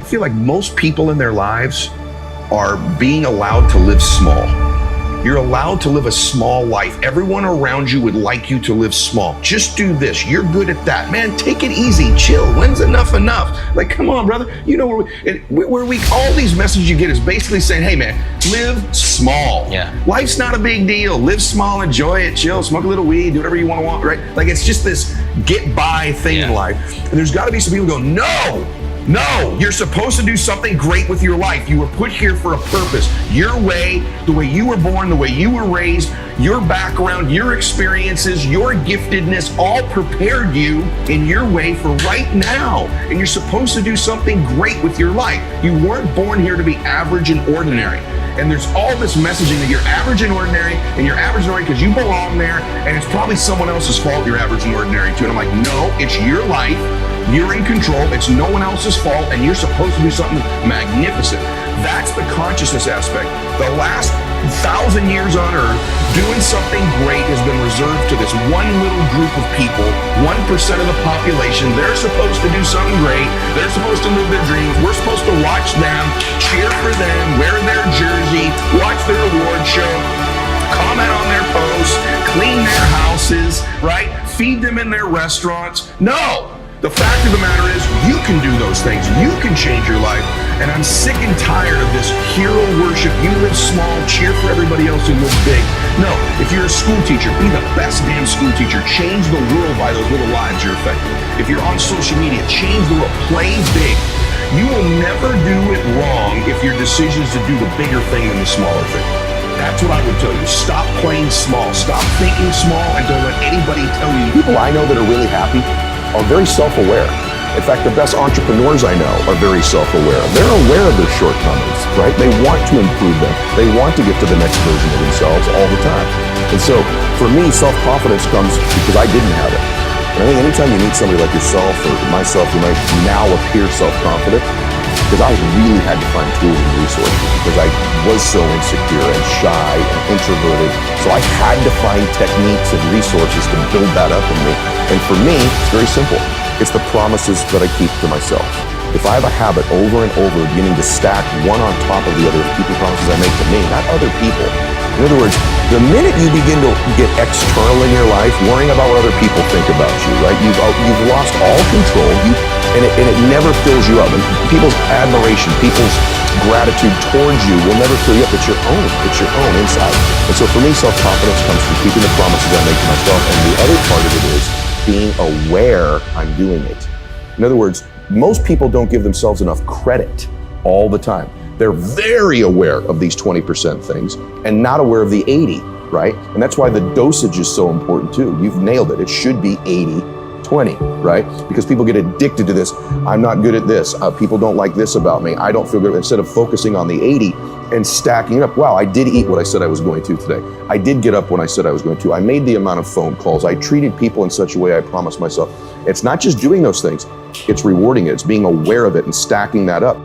feel like most people in their lives are being allowed to live small. You're allowed to live a small life. Everyone around you would like you to live small. Just do this. You're good at that. Man, take it easy. Chill. When's enough? Like, come on, brother. You know where we all these messages you get is basically saying, hey, man, live small. Yeah. Life's not a big deal. Live small, enjoy it, chill, smoke a little weed, do whatever you want, right? Like, it's just this get by thing in life. And there's got to be some people who go, no, you're supposed to do something great with your life. You were put here for a purpose. Your way, the way you were born, the way you were raised, your background, your experiences, your giftedness, all prepared you in your way for right now. And you're supposed to do something great with your life. You weren't born here to be average and ordinary. And there's all this messaging that you're average and ordinary, and you're average and ordinary because you belong there, and it's probably someone else's fault you're average and ordinary too. And I'm like, no, it's your life. You're in control. It's no one else's fault, and you're supposed to do something magnificent. That's the consciousness aspect. The last 1,000 years on Earth, doing something great has been reserved to this one little group of people, 1% of the population. They're supposed to do something great. They're supposed to live their dreams. We're supposed to watch them, cheer for them, wear their jersey, watch their award show, comment on their posts, clean their houses, right? Feed them in their restaurants. No! The fact of the matter is, you can do those things. You can change your life. And I'm sick and tired of this hero worship. You live small, cheer for everybody else who lives big. No, if you're a school teacher, be the best damn school teacher. Change the world by those little lives you're affecting. If you're on social media, change the world. Play big. You will never do it wrong if your decision is to do the bigger thing than the smaller thing. That's what I would tell you. Stop playing small. Stop thinking small, and don't let anybody tell you. People I know that are really happy are very self-aware. In fact, the best entrepreneurs I know are very self-aware. They're aware of their shortcomings, right? They want to improve them. They want to get to the next version of themselves all the time. And so for me, self-confidence comes because I didn't have it. And I think anytime you meet somebody like yourself or myself who might now appear self-confident, because I really had to find tools and resources because I was so insecure and shy and introverted. So I had to find techniques and resources to build that up in me. And for me, it's very simple. It's the promises that I keep to myself. If I have a habit over and over beginning to stack one on top of the other, keeping promises I make to me, not other people. In other words, the minute you begin to get external in your life, worrying about what other people think about you, right? You've lost all control, and it never fills you up. And people's admiration, people's gratitude towards you will never fill you up. It's your own. It's your own inside. And so for me, self-confidence comes from keeping the promises I make to myself. And the other part of it is being aware I'm doing it. In other words, most people don't give themselves enough credit all the time. They're very aware of these 20% things and not aware of the 80, right? And that's why the dosage is so important too. You've nailed it. It should be 80-20, right? Because people get addicted to this. I'm not good at this. People don't like this about me. I don't feel good. Instead of focusing on the 80 and stacking it up. Wow, I did eat what I said I was going to today. I did get up when I said I was going to. I made the amount of phone calls. I treated people in such a way I promised myself. It's not just doing those things. It's rewarding it. It's being aware of it and stacking that up.